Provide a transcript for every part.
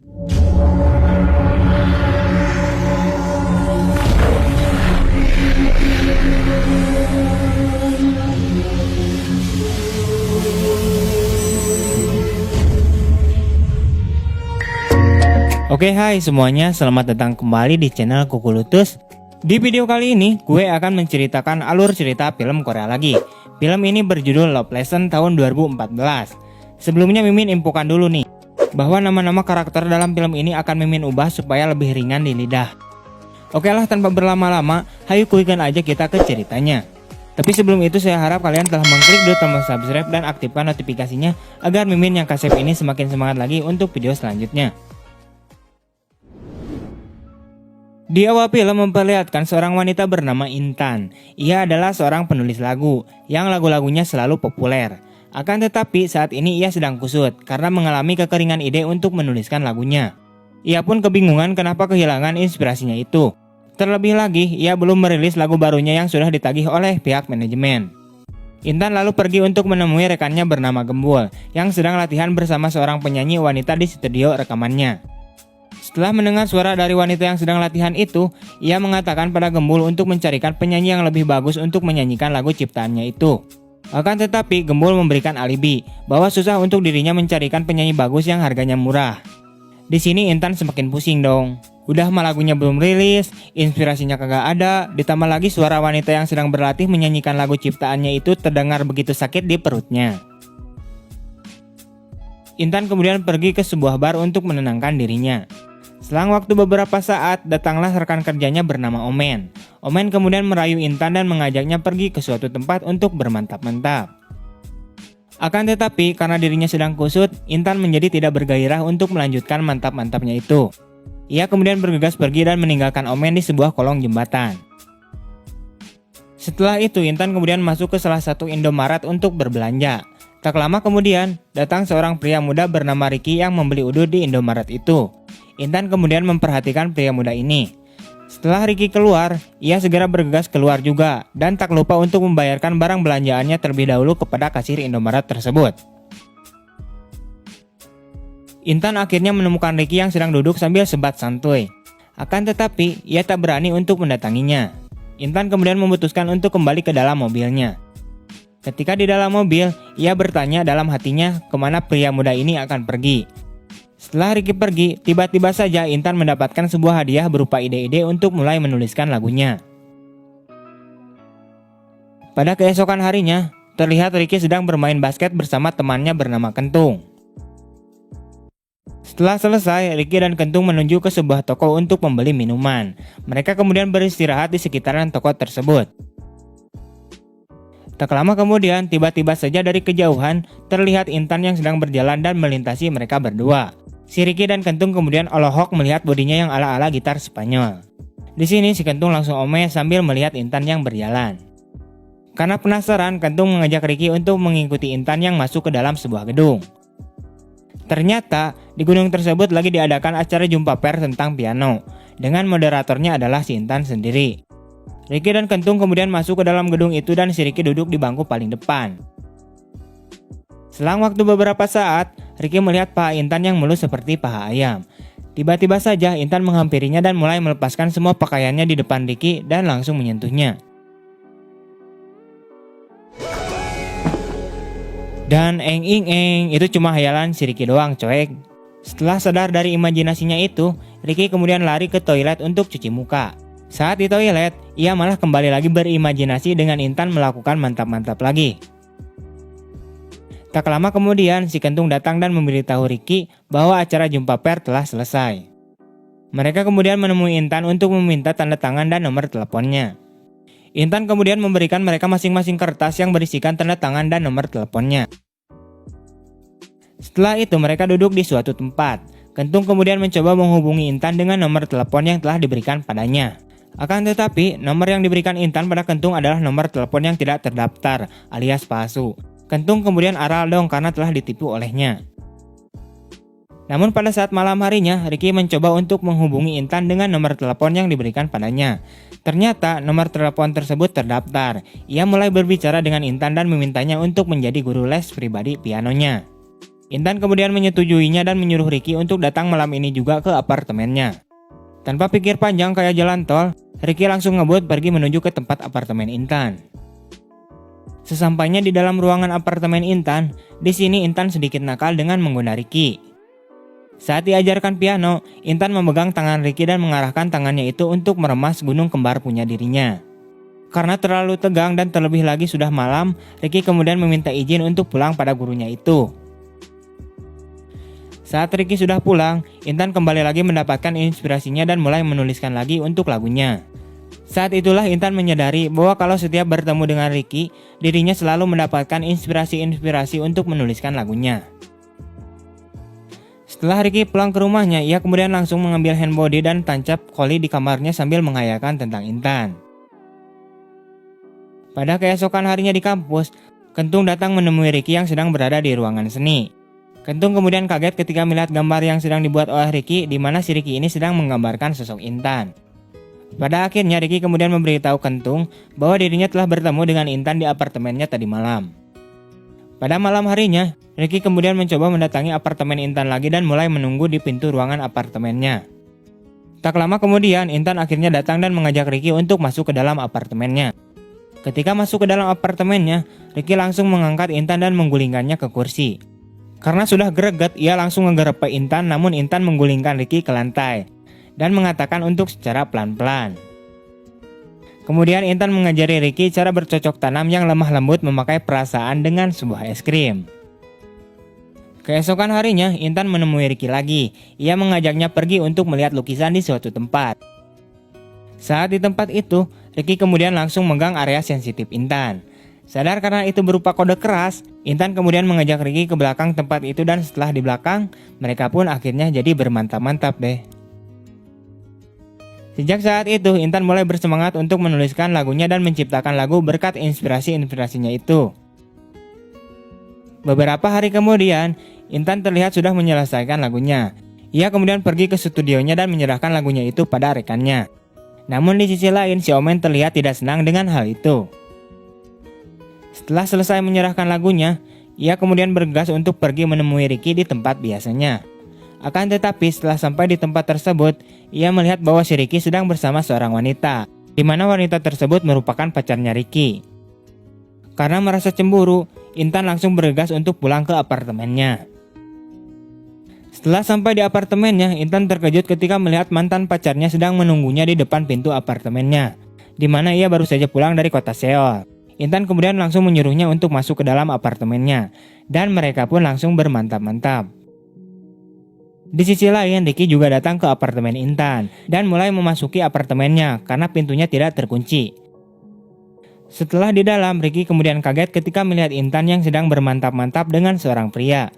Oke, hai semuanya, selamat datang kembali di channel Kukulutus. Di video kali ini, gue akan menceritakan alur cerita film Korea lagi. Film ini berjudul Love Lesson tahun 2014. Sebelumnya Mimin infokan dulu nih, bahwa nama-nama karakter dalam film ini akan Mimin ubah supaya lebih ringan di lidah. Oke lah, tanpa berlama-lama, hayu kuikan aja kita ke ceritanya. Tapi sebelum itu saya harap kalian telah mengklik tombol subscribe dan aktifkan notifikasinya agar Mimin yang kasep ini semakin semangat lagi untuk video selanjutnya. Di awal film memperlihatkan seorang wanita bernama Intan. Ia adalah seorang penulis lagu yang lagu-lagunya selalu populer. Akan tetapi saat ini ia sedang kusut karena mengalami kekeringan ide untuk menuliskan lagunya. Ia pun kebingungan kenapa kehilangan inspirasinya itu. Terlebih lagi ia belum merilis lagu barunya yang sudah ditagih oleh pihak manajemen. Intan lalu pergi untuk menemui rekannya bernama Gembul yang sedang latihan bersama seorang penyanyi wanita di studio rekamannya. Setelah mendengar suara dari wanita yang sedang latihan itu, ia mengatakan pada Gembul untuk mencarikan penyanyi yang lebih bagus untuk menyanyikan lagu ciptaannya itu. Akan tetapi Gembul memberikan alibi bahwa susah untuk dirinya mencarikan penyanyi bagus yang harganya murah. Di sini Intan semakin pusing dong. Udah mah lagunya belum rilis, inspirasinya kagak ada, ditambah lagi suara wanita yang sedang berlatih menyanyikan lagu ciptaannya itu terdengar begitu sakit di perutnya. Intan kemudian pergi ke sebuah bar untuk menenangkan dirinya. Selang waktu beberapa saat, datanglah rekan kerjanya bernama Omen. Omen kemudian merayu Intan dan mengajaknya pergi ke suatu tempat untuk bermantap-mantap. Akan tetapi, karena dirinya sedang kusut, Intan menjadi tidak bergairah untuk melanjutkan mantap-mantapnya itu. Ia kemudian bergegas pergi dan meninggalkan Omen di sebuah kolong jembatan. Setelah itu, Intan kemudian masuk ke salah satu Indomaret untuk berbelanja. Tak lama kemudian, datang seorang pria muda bernama Ricky yang membeli udut di Indomaret itu. Intan kemudian memperhatikan pria muda ini. Setelah Ricky keluar, ia segera bergegas keluar juga dan tak lupa untuk membayarkan barang belanjaannya terlebih dahulu kepada kasir Indomaret tersebut. Intan akhirnya menemukan Ricky yang sedang duduk sambil sebat santuy. Akan tetapi, ia tak berani untuk mendatanginya. Intan kemudian memutuskan untuk kembali ke dalam mobilnya. Ketika di dalam mobil, ia bertanya dalam hatinya kemana pria muda ini akan pergi. Setelah Ricky pergi, tiba-tiba saja Intan mendapatkan sebuah hadiah berupa ide-ide untuk mulai menuliskan lagunya. Pada keesokan harinya, terlihat Ricky sedang bermain basket bersama temannya bernama Kentung. Setelah selesai, Ricky dan Kentung menuju ke sebuah toko untuk membeli minuman. Mereka kemudian beristirahat di sekitaran toko tersebut. Tak lama kemudian, tiba-tiba saja dari kejauhan, terlihat Intan yang sedang berjalan dan melintasi mereka berdua. Si Ricky dan Kentung kemudian olohok melihat bodinya yang ala-ala gitar Spanyol. Di sini si Kentung langsung omeh sambil melihat Intan yang berjalan. Karena penasaran, Kentung mengajak Ricky untuk mengikuti Intan yang masuk ke dalam sebuah gedung. Ternyata di gedung tersebut lagi diadakan acara jumpa pers tentang piano, dengan moderatornya adalah si Intan sendiri. Ricky dan Kentung kemudian masuk ke dalam gedung itu dan si Ricky duduk di bangku paling depan. Selang waktu beberapa saat, Ricky melihat paha Intan yang mulus seperti paha ayam. Tiba-tiba saja Intan menghampirinya dan mulai melepaskan semua pakaiannya di depan Ricky dan langsung menyentuhnya. Dan itu cuma hayalan si Ricky doang, coek. Setelah sadar dari imajinasinya itu, Ricky kemudian lari ke toilet untuk cuci muka. Saat di toilet, ia malah kembali lagi berimajinasi dengan Intan melakukan mantap-mantap lagi. Tak lama kemudian, si Kentung datang dan memberitahu Ricky bahwa acara jumpa pers telah selesai. Mereka kemudian menemui Intan untuk meminta tanda tangan dan nomor teleponnya. Intan kemudian memberikan mereka masing-masing kertas yang berisikan tanda tangan dan nomor teleponnya. Setelah itu mereka duduk di suatu tempat. Kentung kemudian mencoba menghubungi Intan dengan nomor telepon yang telah diberikan padanya. Akan tetapi, nomor yang diberikan Intan pada Kentung adalah nomor telepon yang tidak terdaftar alias palsu. Kentung kemudian aral dong karena telah ditipu olehnya. Namun pada saat malam harinya, Ricky mencoba untuk menghubungi Intan dengan nomor telepon yang diberikan padanya. Ternyata nomor telepon tersebut terdaftar. Ia mulai berbicara dengan Intan dan memintanya untuk menjadi guru les pribadi pianonya. Intan kemudian menyetujuinya dan menyuruh Ricky untuk datang malam ini juga ke apartemennya. Tanpa pikir panjang kayak jalan tol, Ricky langsung ngebut pergi menuju ke tempat apartemen Intan. Sesampainya di dalam ruangan apartemen Intan, di sini Intan sedikit nakal dengan menggoda Ricky. Saat diajarkan piano, Intan memegang tangan Ricky dan mengarahkan tangannya itu untuk meremas gunung kembar punya dirinya. Karena terlalu tegang dan terlebih lagi sudah malam, Ricky kemudian meminta izin untuk pulang pada gurunya itu. Saat Ricky sudah pulang, Intan kembali lagi mendapatkan inspirasinya dan mulai menuliskan lagi untuk lagunya. Saat itulah Intan menyadari bahwa kalau setiap bertemu dengan Ricky, dirinya selalu mendapatkan inspirasi-inspirasi untuk menuliskan lagunya. Setelah Ricky pulang ke rumahnya, ia kemudian langsung mengambil handbody dan tancap koli di kamarnya sambil menghayalkan tentang Intan. Pada keesokan harinya di kampus, Kentung datang menemui Ricky yang sedang berada di ruangan seni. Kentung kemudian kaget ketika melihat gambar yang sedang dibuat oleh Ricky, di mana si Ricky ini sedang menggambarkan sosok Intan. Pada akhirnya Ricky kemudian memberitahu Kentung bahwa dirinya telah bertemu dengan Intan di apartemennya tadi malam. Pada malam harinya, Ricky kemudian mencoba mendatangi apartemen Intan lagi dan mulai menunggu di pintu ruangan apartemennya. Tak lama kemudian, Intan akhirnya datang dan mengajak Ricky untuk masuk ke dalam apartemennya. Ketika masuk ke dalam apartemennya, Ricky langsung mengangkat Intan dan menggulingkannya ke kursi. Karena sudah greget, ia langsung ngegerepe Intan, namun Intan menggulingkan Ricky ke lantai dan mengatakan untuk secara pelan-pelan. Kemudian Intan mengajari Ricky cara bercocok tanam yang lemah lembut memakai perasaan dengan sebuah es krim. Keesokan harinya, Intan menemui Ricky lagi. Ia mengajaknya pergi untuk melihat lukisan di suatu tempat. Saat di tempat itu, Ricky kemudian langsung megang area sensitif Intan. Sadar karena itu berupa kode keras, Intan kemudian mengajak Ricky ke belakang tempat itu dan setelah di belakang, mereka pun akhirnya jadi bermantap-mantap deh. Sejak saat itu, Intan mulai bersemangat untuk menuliskan lagunya dan menciptakan lagu berkat inspirasi-inspirasinya itu. Beberapa hari kemudian, Intan terlihat sudah menyelesaikan lagunya. Ia kemudian pergi ke studionya dan menyerahkan lagunya itu pada rekannya. Namun di sisi lain, si Omen terlihat tidak senang dengan hal itu. Setelah selesai menyerahkan lagunya, ia kemudian bergegas untuk pergi menemui Ricky di tempat biasanya. Akan tetapi setelah sampai di tempat tersebut, ia melihat bahwa si Ricky sedang bersama seorang wanita, di mana wanita tersebut merupakan pacarnya Ricky. Karena merasa cemburu, Intan langsung bergegas untuk pulang ke apartemennya. Setelah sampai di apartemennya, Intan terkejut ketika melihat mantan pacarnya sedang menunggunya di depan pintu apartemennya, di mana ia baru saja pulang dari kota Seoul. Intan kemudian langsung menyuruhnya untuk masuk ke dalam apartemennya, dan mereka pun langsung bermantap-mantap. Di sisi lain, Ricky juga datang ke apartemen Intan, dan mulai memasuki apartemennya karena pintunya tidak terkunci. Setelah di dalam, Ricky kemudian kaget ketika melihat Intan yang sedang bermantap-mantap dengan seorang pria.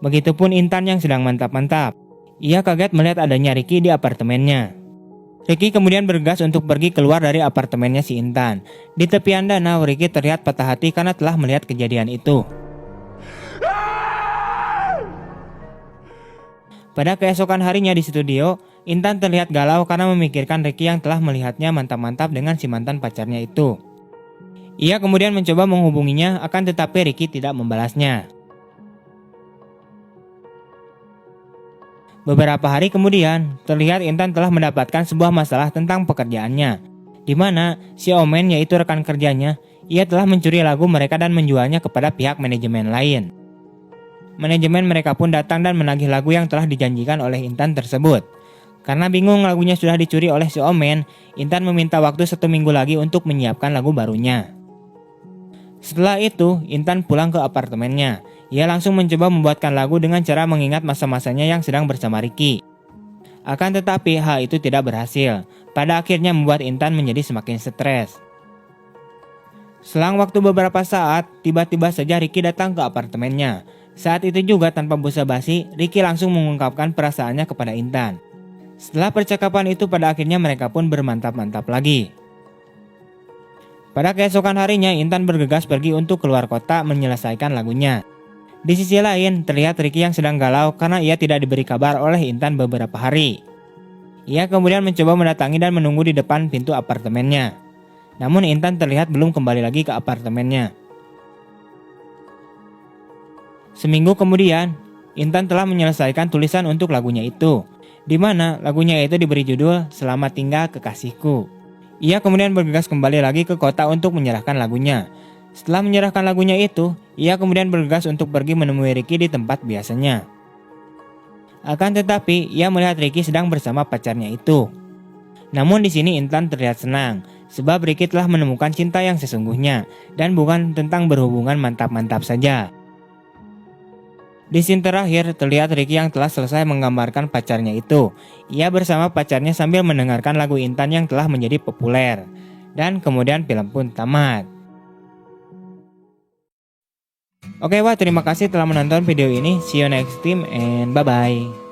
Begitupun Intan yang sedang mantap-mantap. Ia kaget melihat adanya Ricky di apartemennya. Ricky kemudian bergegas untuk pergi keluar dari apartemennya si Intan. Di tepian danau, Ricky terlihat patah hati karena telah melihat kejadian itu. Pada keesokan harinya di studio, Intan terlihat galau karena memikirkan Ricky yang telah melihatnya mantap-mantap dengan si mantan pacarnya itu. Ia kemudian mencoba menghubunginya, akan tetapi Ricky tidak membalasnya. Beberapa hari kemudian, terlihat Intan telah mendapatkan sebuah masalah tentang pekerjaannya, di mana si Omen yaitu rekan kerjanya, ia telah mencuri lagu mereka dan menjualnya kepada pihak manajemen lain. Manajemen mereka pun datang dan menagih lagu yang telah dijanjikan oleh Intan tersebut. Karena bingung lagunya sudah dicuri oleh si Omen, Intan meminta waktu 1 minggu lagi untuk menyiapkan lagu barunya. Setelah itu, Intan pulang ke apartemennya. Ia langsung mencoba membuatkan lagu dengan cara mengingat masa-masanya yang sedang bersama Ricky. Akan tetapi hal itu tidak berhasil. Pada akhirnya membuat Intan menjadi semakin stres. Selang waktu beberapa saat, tiba-tiba saja Ricky datang ke apartemennya. Saat itu juga tanpa basa-basi, Ricky langsung mengungkapkan perasaannya kepada Intan. Setelah percakapan itu pada akhirnya mereka pun bermantap-mantap lagi. Pada keesokan harinya, Intan bergegas pergi untuk keluar kota menyelesaikan lagunya. Di sisi lain, terlihat Ricky yang sedang galau karena ia tidak diberi kabar oleh Intan beberapa hari. Ia kemudian mencoba mendatangi dan menunggu di depan pintu apartemennya. Namun Intan terlihat belum kembali lagi ke apartemennya. Seminggu kemudian, Intan telah menyelesaikan tulisan untuk lagunya itu, di mana lagunya itu diberi judul Selamat Tinggal Kekasihku. Ia kemudian bergegas kembali lagi ke kota untuk menyerahkan lagunya. Setelah menyerahkan lagunya itu, ia kemudian bergegas untuk pergi menemui Ricky di tempat biasanya. Akan tetapi, ia melihat Ricky sedang bersama pacarnya itu. Namun di sini Intan terlihat senang, sebab Ricky telah menemukan cinta yang sesungguhnya, dan bukan tentang berhubungan mantap-mantap saja. Di scene terakhir, terlihat Ricky yang telah selesai menggambarkan pacarnya itu. Ia bersama pacarnya sambil mendengarkan lagu Intan yang telah menjadi populer. Dan kemudian film pun tamat. Oke, wah, terima kasih telah menonton video ini. See you next time and bye-bye.